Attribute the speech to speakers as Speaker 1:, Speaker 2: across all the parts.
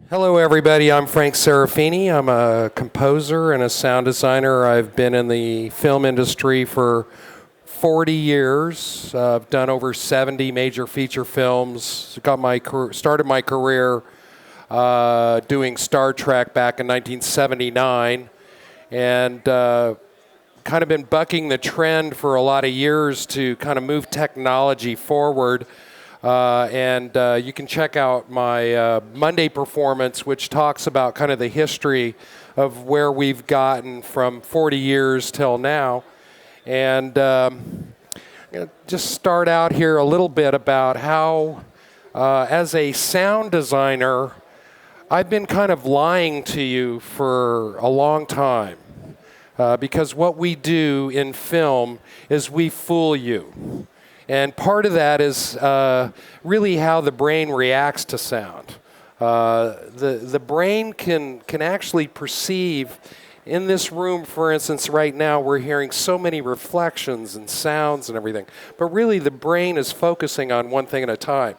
Speaker 1: Hello everybody, I'm Frank Serafini. I'm a composer and a sound designer. I've been in the film industry for 40 years. I've done over 70 major feature films. Started my career doing Star Trek back in 1979, and kind of been bucking the trend for a lot of years to kind of move technology forward. You can check out my Monday performance, which talks about kind of the history of where we've gotten from 40 years till now. And just start out here a little bit about how, as a sound designer, I've been kind of lying to you for a long time. Because what we do in film is we fool you. And part of that is really how the brain reacts to sound. The brain can actually perceive, in this room, for instance, right now, we're hearing so many reflections and sounds and everything. But really, the brain is focusing on one thing at a time.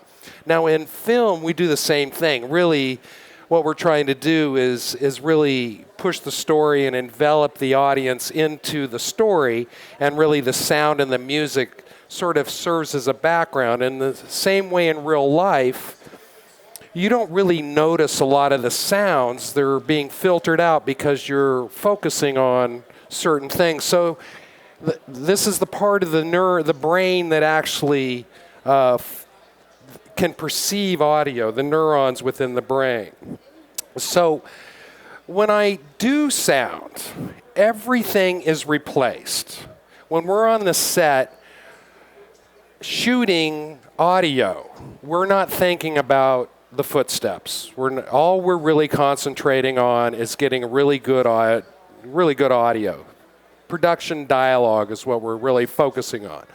Speaker 1: Now, in film, we do the same thing. Really, what we're trying to do is really push the story and envelop the audience into the story, and really the sound and the music sort of serves as a background. In the same way in real life, you don't really notice a lot of the sounds. They're being filtered out because you're focusing on certain things. So this is the part of the brain that actually can perceive audio, the neurons within the brain. So when I do sound, everything is replaced. When we're on the set shooting audio, we're not thinking about the footsteps. All we're really concentrating on is getting really good audio. Production dialogue is what we're really focusing on.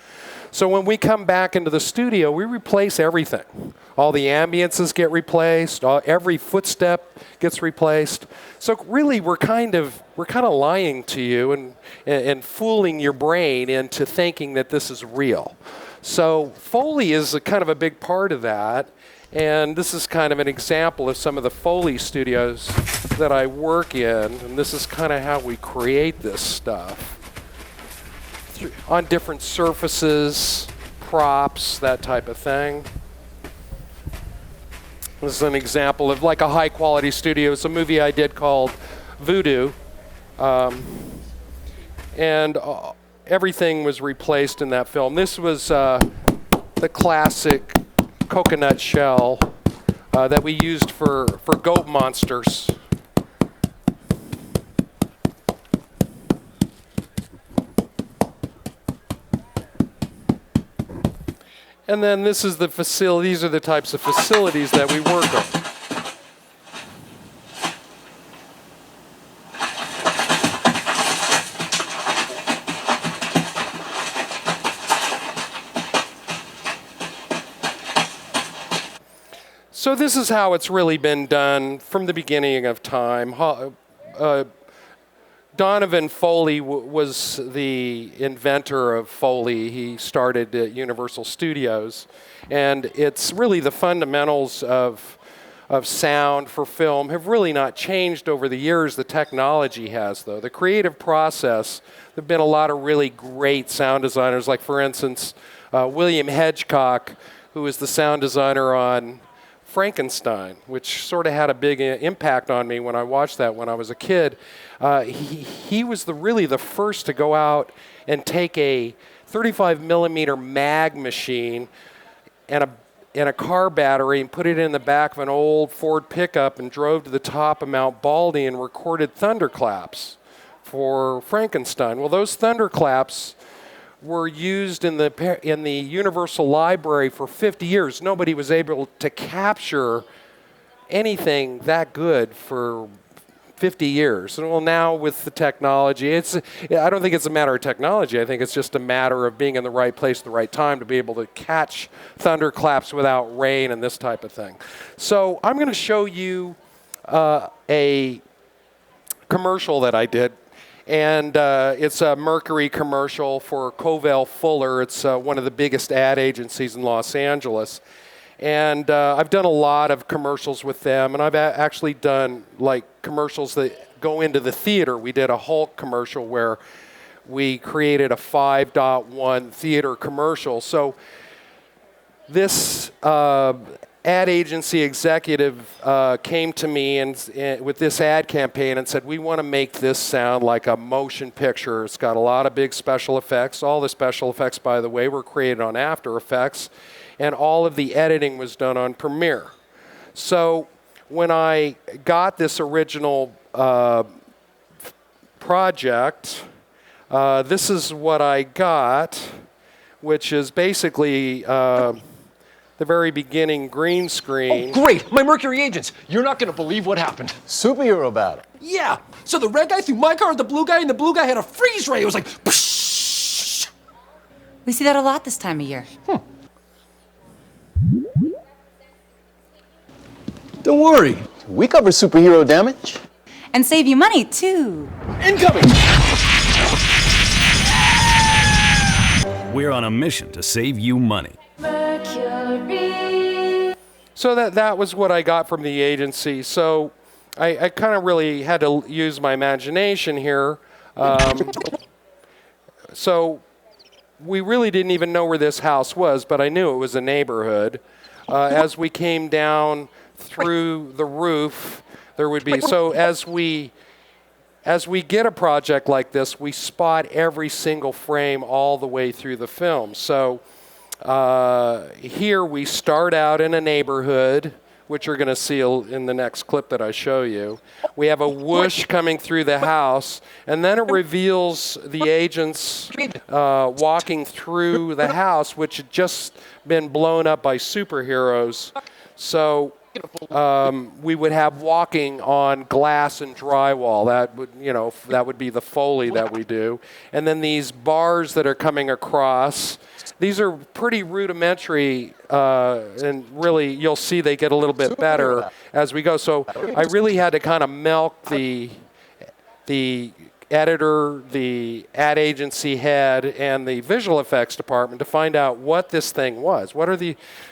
Speaker 1: So when we come back into the studio, we replace everything. All the ambiences get replaced. Every footstep gets replaced. So really, we're kind of lying to you and fooling your brain into thinking that this is real. So Foley is kind of a big part of that, and this is kind of an example of some of the Foley studios that I work in, and this is kind of how we create this stuff. On different surfaces, props, that type of thing. This is an example of like a high quality studio. It's a movie I did called Voodoo, and everything was replaced in that film. This was the classic coconut shell that we used for goat monsters. And then this is the facility. These are the types of facilities that we work on. So this is how it's really been done from the beginning of time. Donovan Foley was the inventor of Foley. He started at Universal Studios. And it's really the fundamentals of sound for film have really not changed over the years. The technology has, though. The creative process, there have been a lot of really great sound designers, like, for instance, William Hedgecock, who was the sound designer on Frankenstein, which sort of had a big impact on me when I watched that when I was a kid. He was really the first to go out and take a 35 millimeter mag machine and a car battery and put it in the back of an old Ford pickup and drove to the top of Mount Baldy and recorded thunderclaps for Frankenstein. Well, those thunderclaps were used in the Universal Library for 50 years. Nobody was able to capture anything that good for 50 years. And well, now with the technology, I don't think it's a matter of technology. I think it's just a matter of being in the right place at the right time to be able to catch thunderclaps without rain and this type of thing. So I'm going to show you a commercial that I did. And it's a Mercury commercial for Covell Fuller. It's one of the biggest ad agencies in Los Angeles. And I've done a lot of commercials with them, and I've actually done like commercials that go into the theater. We did a Hulk commercial where we created a 5.1 theater commercial. So this ad agency executive came to me and with this ad campaign and said, we want to make this sound like a motion picture. It's got a lot of big special effects. All the special effects, by the way, were created on After Effects, and all of the editing was done on Premiere. So when I got this original project, this is what I got, which is basically the very beginning green screen.
Speaker 2: Oh, great! My Mercury agents! You're not gonna believe what happened.
Speaker 3: Superhero battle.
Speaker 2: Yeah! So the red guy threw my car at the blue guy, and the blue guy had a freeze ray. It was like, psh!
Speaker 4: We see that a lot this time of year.
Speaker 3: Don't worry, we cover superhero damage.
Speaker 4: And save you money, too.
Speaker 2: Incoming!
Speaker 5: We're on a mission to save you money.
Speaker 4: Mercury.
Speaker 1: So that was what I got from the agency. So I kind of really had to use my imagination here. So we really didn't even know where this house was, but I knew it was a neighborhood. As we came down through the roof, there would be, so as we get a project like this, we spot every single frame all the way through the film. So here we start out in a neighborhood, which you're going to see in the next clip that I show you. We have a whoosh coming through the house, and then it reveals the agents walking through the house, which had just been blown up by superheroes. So we would have walking on glass and drywall. That would be the Foley that we do. And then these bars that are coming across, these are pretty rudimentary, and really you'll see they get a little bit better as we go. So I really had to kind of milk the editor, the ad agency head, and the visual effects department to find out what this thing was.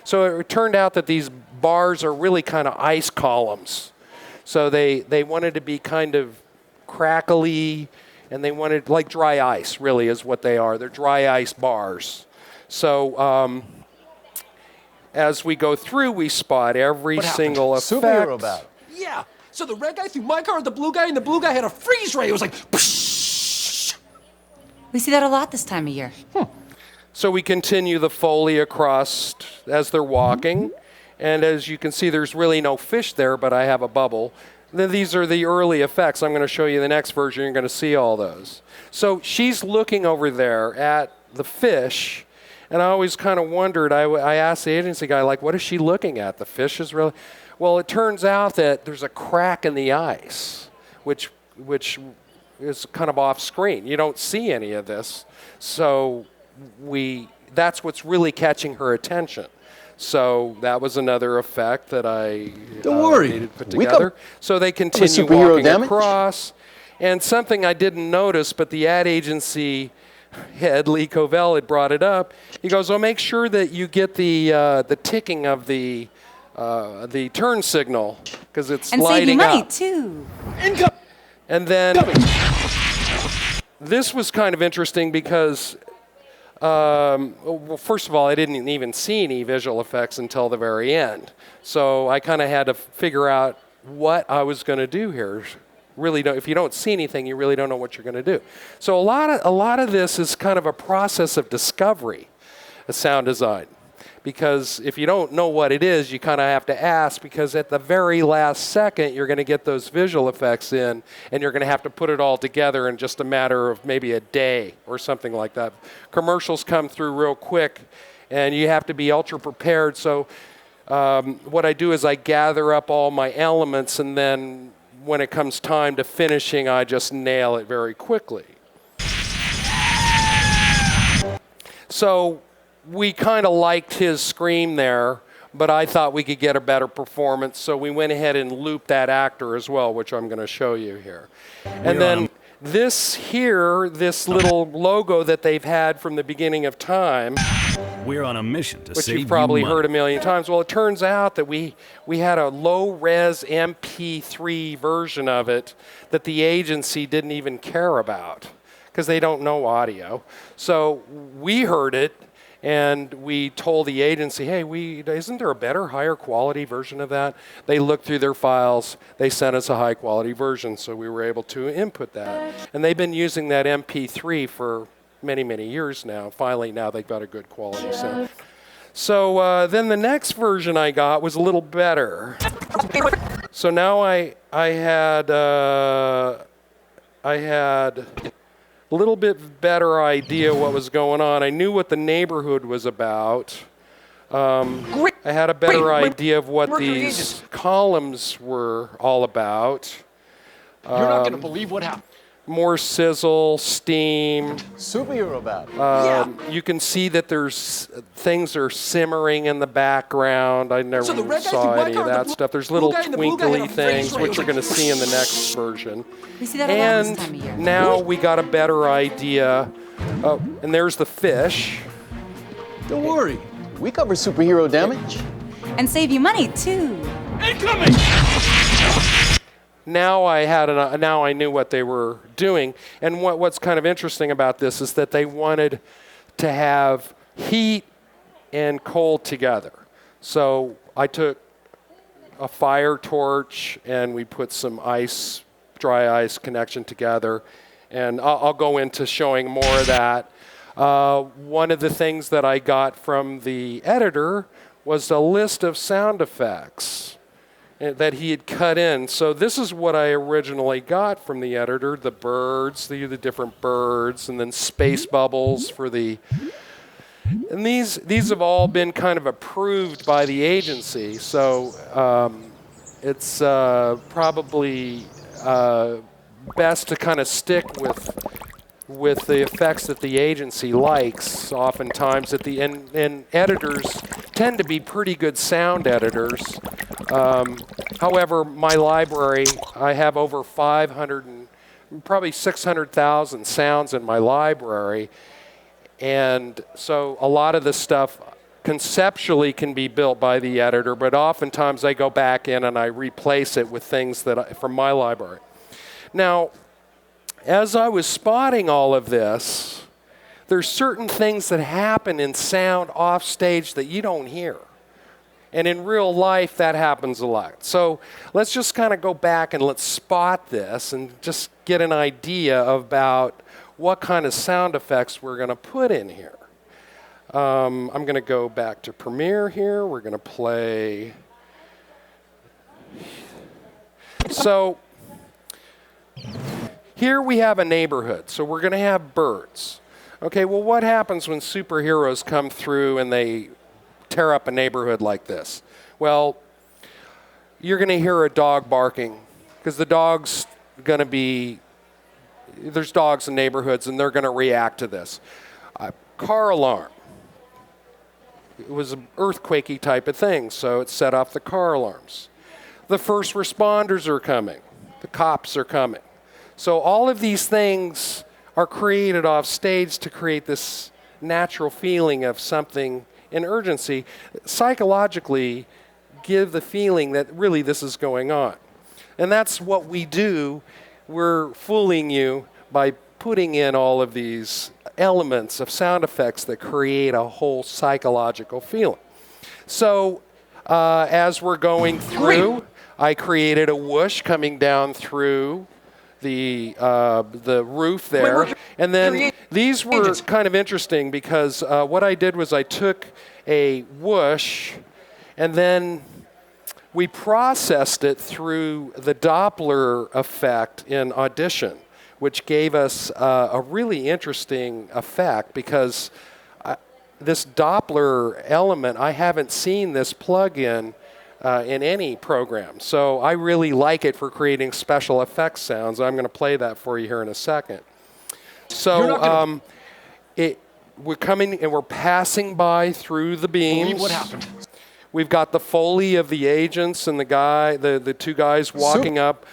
Speaker 1: So it turned out that these bars are really kind of ice columns. So they wanted to be kind of crackly, and they wanted, like dry ice really is what they are. They're dry ice bars. So as we go through, we spot every single effect.
Speaker 3: Superhero battle.
Speaker 2: Yeah! So the red guy threw my car at the blue guy, and the blue guy had a freeze ray. It was like, psh!
Speaker 4: We see that a lot this time of year.
Speaker 1: So we continue the Foley across as they're walking. And as you can see, there's really no fish there, but I have a bubble. Then these are the early effects. I'm going to show you the next version. You're going to see all those. So she's looking over there at the fish. And I always kind of wondered, I asked the agency guy, like, what is she looking at? The fish is really... Well, it turns out that there's a crack in the ice, which is kind of off screen. You don't see any of this. So that's what's really catching her attention. So that was another effect that I needed to put together. So they continue walking across. And something I didn't notice, but the ad agency head, Lee Covell, had brought it up. He goes, make sure that you get the ticking of the turn signal, because it's lighting up.
Speaker 4: And save you money, too.
Speaker 2: Incoming!
Speaker 1: And then this was kind of interesting because, well, first of all, I didn't even see any visual effects until the very end. So I kind of had to figure out what I was going to do here. Really if you don't see anything, you really don't know what you're going to do. So a lot of this is kind of a process of discovery, a sound design. Because if you don't know what it is, you kind of have to ask, because at the very last second, you're going to get those visual effects in, and you're going to have to put it all together in just a matter of maybe a day or something like that. Commercials come through real quick, and you have to be ultra prepared. So what I do is I gather up all my elements, and then when it comes time to finishing, I just nail it very quickly. So we kind of liked his scream there, but I thought we could get a better performance, so we went ahead and looped that actor as well, which I'm going to show you here. And then this little logo that they've had from the beginning of time,
Speaker 5: We're on a mission to
Speaker 1: which
Speaker 5: save
Speaker 1: you've probably
Speaker 5: you money.
Speaker 1: heard a million times. Well, it turns out that we had a low-res MP3 version of it that the agency didn't even care about because they don't know audio. So we heard it, and we told the agency, hey, isn't there a better, higher quality version of that? They looked through their files. They sent us a high quality version, so we were able to input that. And they've been using that MP3 for many, many years now. Finally, now they've got a good quality sound. So then the next version I got was a little better. So now I had a little bit better idea what was going on. I knew what the neighborhood was about. I had a better idea of what these columns were all about.
Speaker 2: You're not gonna believe what happened.
Speaker 1: More sizzle, steam.
Speaker 3: Superhero battle.
Speaker 1: You can see that there's things are simmering in the background. I never
Speaker 2: So the red guy
Speaker 1: saw
Speaker 2: threw my
Speaker 1: any
Speaker 2: car
Speaker 1: of
Speaker 2: and the
Speaker 1: that
Speaker 2: blue-
Speaker 1: stuff. There's
Speaker 2: blue
Speaker 1: little
Speaker 2: guy and the blue guy had a
Speaker 1: twinkly
Speaker 2: freeze
Speaker 1: things,
Speaker 2: ray.
Speaker 1: which
Speaker 2: It
Speaker 1: you're
Speaker 2: was
Speaker 1: going to see in the next version.
Speaker 4: We see that a lot this time of year.
Speaker 1: And now we got a better idea. Oh, and there's the fish.
Speaker 3: Don't worry. We cover superhero damage.
Speaker 4: And save you money, too.
Speaker 2: Incoming!
Speaker 1: Now I knew what they were doing. And what's kind of interesting about this is that they wanted to have heat and cold together. So I took a fire torch and we put some ice, dry ice connection together. And I'll go into showing more of that. One of the things that I got from the editor was a list of sound effects that he had cut in. So this is what I originally got from the editor, the birds, the different birds, and then space bubbles for the... And these have all been kind of approved by the agency. So it's probably best to kind of stick with the effects that the agency likes oftentimes. And editors tend to be pretty good sound editors. However, my library, I have over 500 and probably 600,000 sounds in my library. And so a lot of the stuff conceptually can be built by the editor, but oftentimes I go back in and I replace it with things from my library. Now, as I was spotting all of this, there's certain things that happen in sound off stage that you don't hear. And in real life, that happens a lot. So let's just kind of go back and let's spot this and just get an idea about what kind of sound effects we're going to put in here. I'm going to go back to Premiere here. We're going to play. So here we have a neighborhood. So we're going to have birds. Okay, well, what happens when superheroes come through and they tear up a neighborhood like this? Well, you're going to hear a dog barking because the dog's going to be... There's dogs in neighborhoods, and they're going to react to this. Car alarm. It was an earthquakey type of thing, so it set off the car alarms. The first responders are coming. The cops are coming. So all of these things are created off stage to create this natural feeling of something in urgency. Psychologically, give the feeling that really this is going on. And that's what we do. We're fooling you by putting in all of these elements of sound effects that create a whole psychological feeling. So as we're going through, I created a whoosh coming down through the roof there. And then these were kind of interesting because what I did was I took a whoosh and then we processed it through the Doppler effect in Audition, which gave us a really interesting effect because this Doppler element, I haven't seen this plugin in any program. So I really like it for creating special effects sounds. I'm going to play that for you here in a second. So we're coming and we're passing by through the beams.
Speaker 2: What happened?
Speaker 1: We've got the Foley of the agents and the two guys walking up.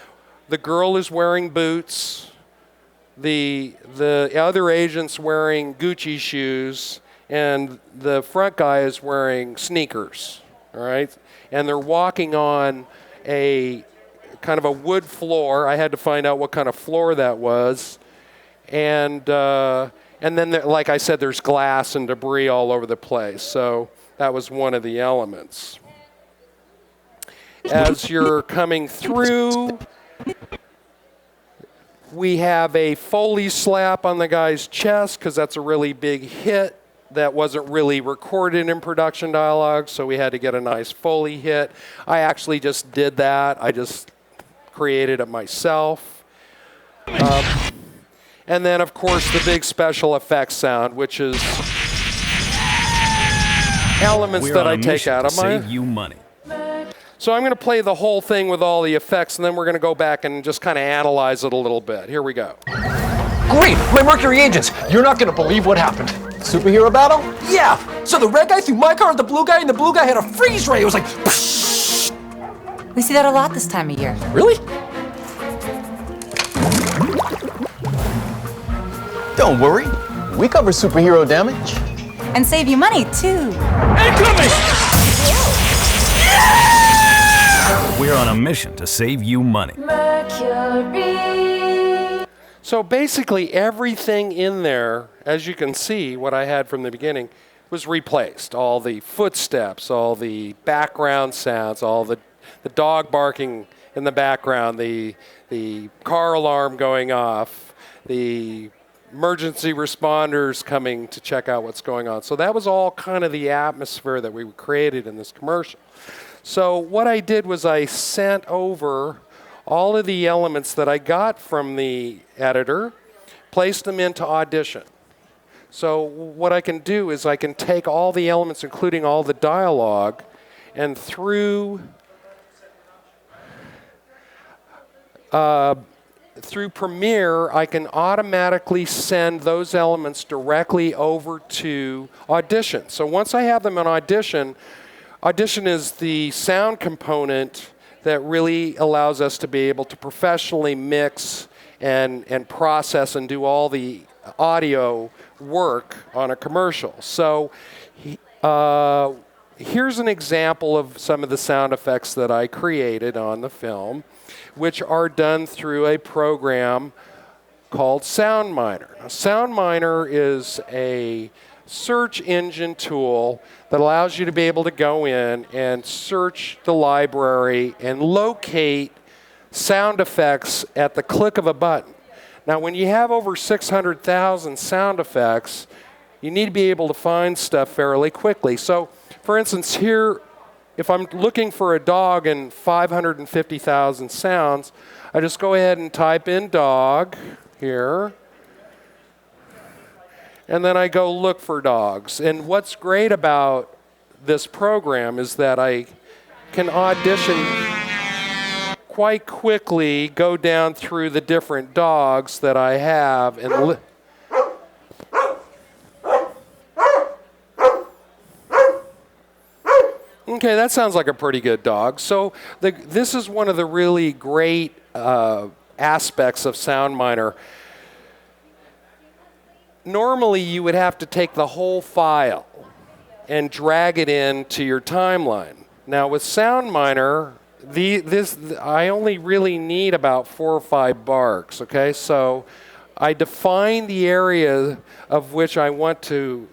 Speaker 1: The girl is wearing boots. The other agent's wearing Gucci shoes. and the front guy is wearing sneakers, all right? And they're walking on a kind of a wood floor. I had to find out what kind of floor that was. And then, like I said, there's glass and debris all over the place. So that was one of the elements. As you're coming through, we have a Foley slap on the guy's chest because that's a really big hit that wasn't really recorded in production dialogue, so we had to get a nice Foley hit. I actually just did that. I just created it myself. And then, of course, the big special effects sound, which is elements that I take out of my...
Speaker 5: Save you money.
Speaker 1: So I'm going to play the whole thing with all the effects, and then we're going to go back and just kind of analyze it a little bit. Here we go.
Speaker 2: Great, my Mercury agents. You're not gonna believe what happened.
Speaker 3: Superhero battle?
Speaker 2: Yeah, so the red guy threw my car at the blue guy, and the blue guy had a freeze ray. It was like, psh!
Speaker 4: We see that a lot this time of year.
Speaker 2: Really?
Speaker 3: Don't worry. We cover superhero damage.
Speaker 4: And save you money, too.
Speaker 5: We're on a mission to save you money.
Speaker 1: So basically everything in there, as you can see, what I had from the beginning, was replaced. All the footsteps, all the background sounds, all the dog barking in the background, the car alarm going off, the emergency responders coming to check out what's going on. So that was all kind of the atmosphere that we created in this commercial. So what I did was I sent over all of the elements that I got from the editor, placed them into Audition. So what I can do is I can take all the elements, including all the dialogue, and through Premiere, I can automatically send those elements directly over to Audition. So once I have them in Audition, Audition is the sound component that really allows us to be able to professionally mix and process and do all the audio work on a commercial. So here's an example of some of the sound effects that I created on the film, which are done through a program called Soundminer. Now, Soundminer is a search engine tool that allows you to be able to go in and search the library and locate sound effects at the click of a button. Now, when you have over 600,000 sound effects, you need to be able to find stuff fairly quickly. So, for instance, here, if I'm looking for a dog in 550,000 sounds, I just go ahead and type in dog here. And then I go look for dogs. And what's great about this program is that I can audition quite quickly, go down through the different dogs that I have, and okay, that sounds like a pretty good dog. So this is one of the really great aspects of Soundminer. Normally, you would have to take the whole file and drag it into your timeline. Now, with Soundminer, I only really need about 4 or 5 barks, okay? So I define the area of which I want to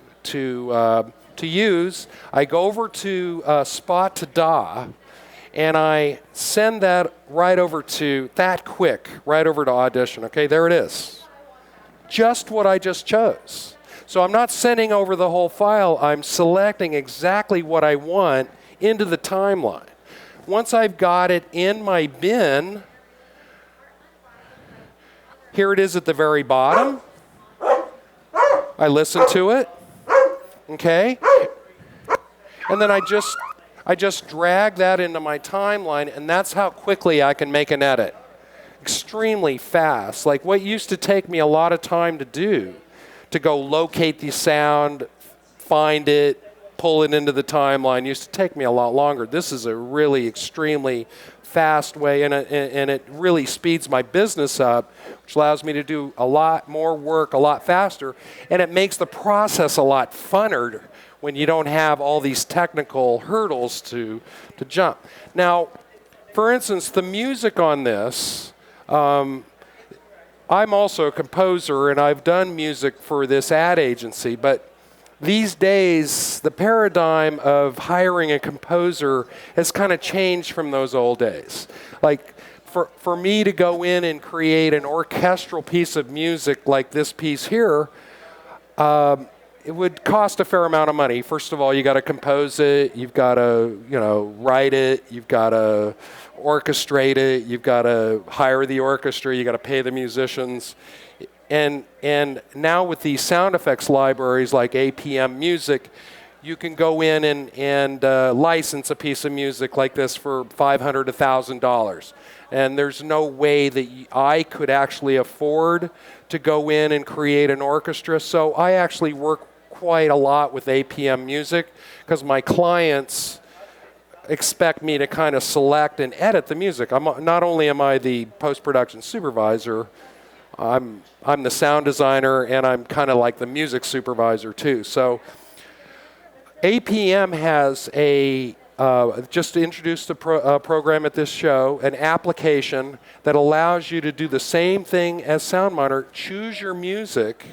Speaker 1: use. I go over to Spot to DAW, and I send that right over to, right over to Audition, okay? There it is. Just what I just chose. So I'm not sending over the whole file, I'm selecting exactly what I want into the timeline. Once I've got it in my bin, here it is at the very bottom. I listen to it, okay? And then I just drag that into my timeline, and that's how quickly I can make an edit. Extremely fast. Like what used to take me a lot of time to do, to go locate the sound, find it, pull it into the timeline, used to take me a lot longer. This is a really extremely fast way, and it really speeds my business up, which allows me to do a lot more work a lot faster, and it makes the process a lot funner when you don't have all these technical hurdles to jump. Now, for instance, the music on this, I'm also a composer, and I've done music for this ad agency, but these days, the paradigm of hiring a composer has kind of changed from those old days. Like, for me to go in and create an orchestral piece of music like this piece here, it would cost a fair amount of money. First of all, you got to compose it, you've got to, write it, you've got to orchestrate it, you've got to hire the orchestra, you got to pay the musicians. And now with these sound effects libraries like APM Music, you can go in and license a piece of music like this for $500 to $1,000. And there's no way that I could actually afford to go in and create an orchestra. So I actually work quite a lot with APM Music because my clients expect me to kind of select and edit the music. Not only am I the post-production supervisor, I'm the sound designer, and I'm kind of like the music supervisor too. So APM has just to introduce the program at this show, an application that allows you to do the same thing as Soundminer. Choose your music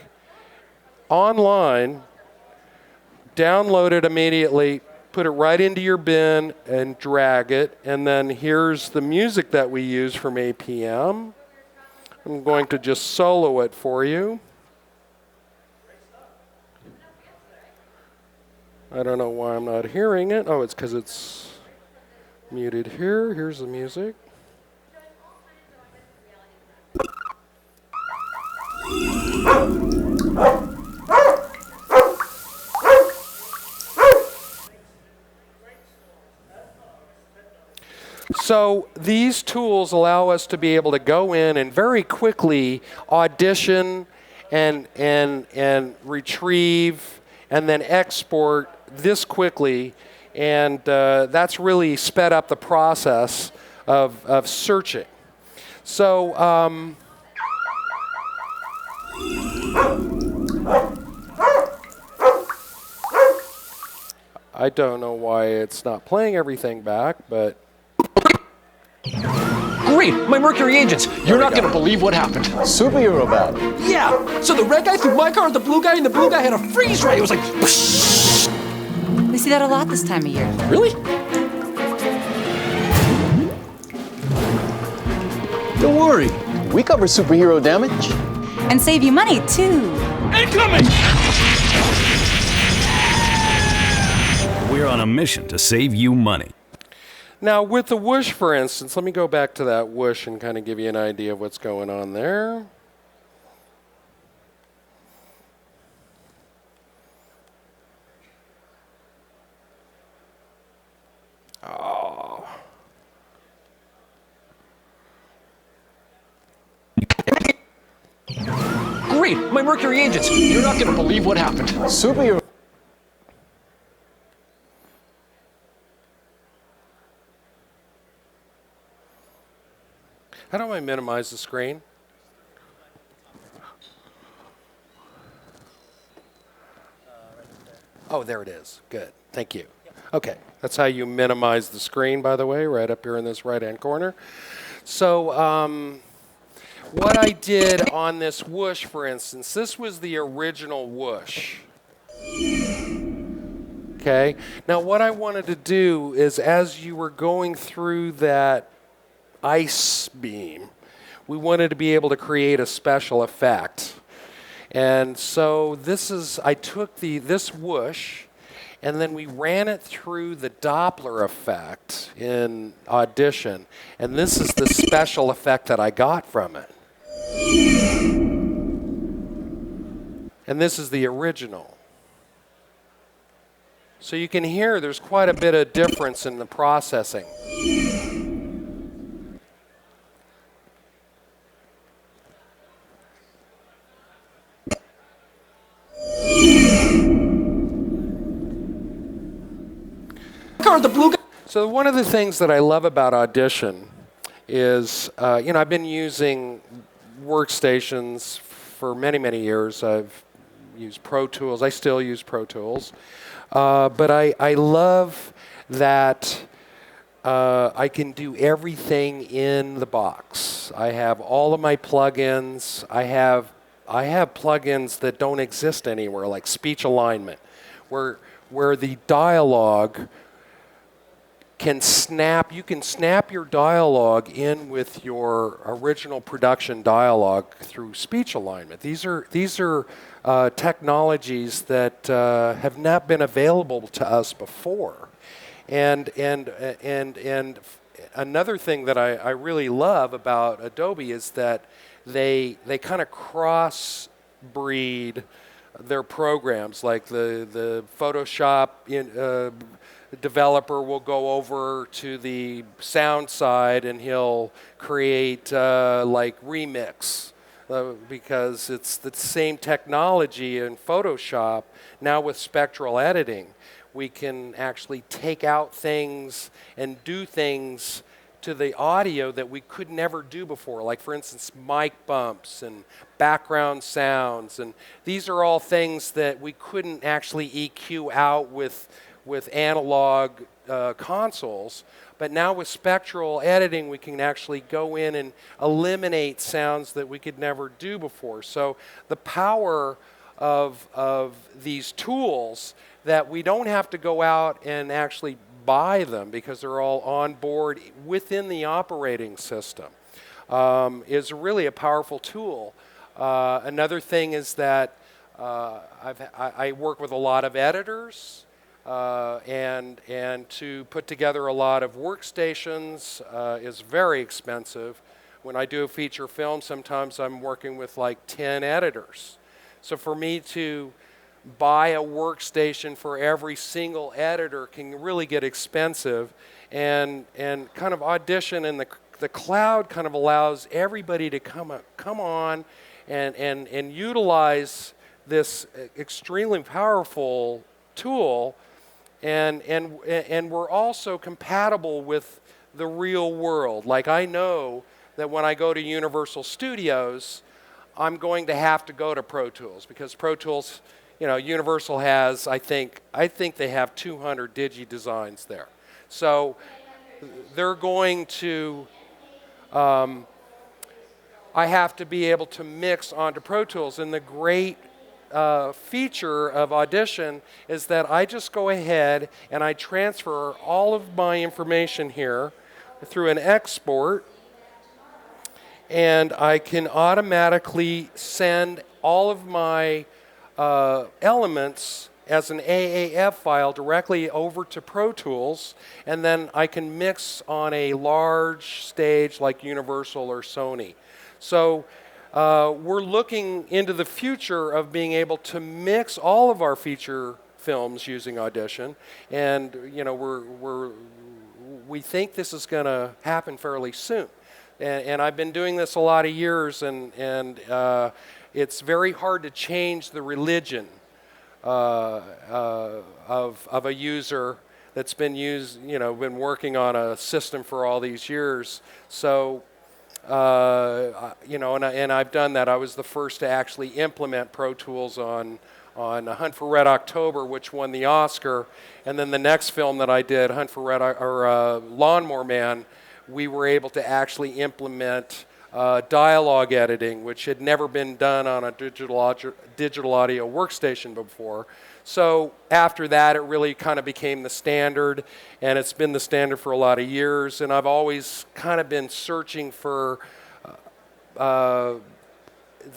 Speaker 1: online, download it immediately, put it right into your bin, and drag it. And then here's the music that we use from APM. I'm going to just solo it for you. I don't know why I'm not hearing it. Oh, it's because it's muted here. Here's the music. So these tools allow us to be able to go in and very quickly audition and retrieve and then export this quickly, and that's really sped up the process of searching. So I don't know why it's not playing everything back, but
Speaker 2: Great, my Mercury agents. You're not going to believe what happened.
Speaker 3: Superhero battle.
Speaker 2: Yeah, so the red guy threw my car at the blue guy, and the blue guy had a freeze ray. It was like, psh.
Speaker 4: We see that a lot this time of year.
Speaker 2: Really?
Speaker 3: Don't worry, we cover superhero damage.
Speaker 4: And save you money, too.
Speaker 2: Incoming!
Speaker 5: We're on a mission to save you money.
Speaker 1: now with the whoosh, for instance, let me go back to that whoosh and kind of give you an idea of what's going on there. Oh.
Speaker 2: Great, my Mercury agents. You're not going to believe what happened.
Speaker 3: Superhero.
Speaker 1: How do I minimize the screen? Oh, there it is. Good. Thank you. Okay. That's how you minimize the screen, by the way, right up here in this right-hand corner. So what I did on this whoosh, for instance, this was the original whoosh. Okay. Now, what I wanted to do is, as you were going through that ice beam, we wanted to be able to create a special effect. And so I took this whoosh, and then we ran it through the Doppler effect in Audition, and this is the special effect that I got from it. And this is the original. So you can hear there's quite a bit of difference in the processing.
Speaker 2: The blue guy.
Speaker 1: So one of the things that I love about Audition is, I've been using workstations for many, many years. I've used Pro Tools. I still use Pro Tools. But I love that I can do everything in the box. I have all of my plugins. I have plugins that don't exist anywhere, like speech alignment, where the dialogue can snap. You can snap your dialogue in with your original production dialogue through speech alignment. These are technologies that have not been available to us before. And another thing that I really love about Adobe is that they kind of cross-breed their programs. Like the Photoshop developer will go over to the sound side and he'll create like remix because it's the same technology in Photoshop. Now with spectral editing, we can actually take out things and do things to the audio that we could never do before. Like for instance, mic bumps and background sounds. And these are all things that we couldn't actually EQ out with analog consoles. But now with spectral editing, we can actually go in and eliminate sounds that we could never do before. So the power of these tools, that we don't have to go out and actually buy them because they're all on board within the operating system, is really a powerful tool. Another thing is that I work with a lot of editors, and to put together a lot of workstations is very expensive. When I do a feature film, sometimes I'm working with like 10 editors. So for me to buy a workstation for every single editor can really get expensive, and kind of Audition and the cloud kind of allows everybody to come on and utilize this extremely powerful tool, and we're also compatible with the real world. Like I know that when I go to Universal Studios, I'm going to have to go to Pro Tools because Pro Tools, Universal has, I think they have 200 digi designs there. So they're going to, I have to be able to mix onto Pro Tools. And the great feature of Audition is that I just go ahead and I transfer all of my information here through an export, and I can automatically send all of my elements as an AAF file directly over to Pro Tools, and then I can mix on a large stage like Universal or Sony. So we're looking into the future of being able to mix all of our feature films using Audition, and we think this is going to happen fairly soon. And I've been doing this a lot of years, and it's very hard to change the religion of a user that's been been working on a system for all these years. So, and I've done that. I was the first to actually implement Pro Tools on Hunt for Red October, which won the Oscar, and then the next film that I did, Hunt for Red Lawnmower Man, we were able to actually implement dialogue editing, which had never been done on a digital audio workstation before. So after that, it really kind of became the standard, and it's been the standard for a lot of years. And I've always kind of been searching for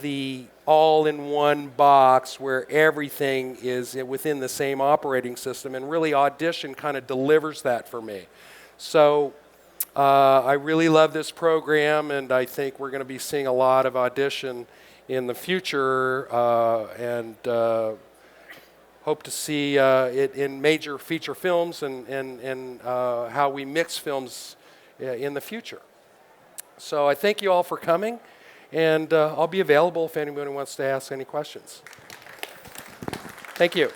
Speaker 1: the all-in-one box where everything is within the same operating system, and really Audition kind of delivers that for me. So I really love this program, and I think we're going to be seeing a lot of Audition in the future, and hope to see it in major feature films and how we mix films in the future. So I thank you all for coming, and I'll be available if anyone wants to ask any questions. Thank you.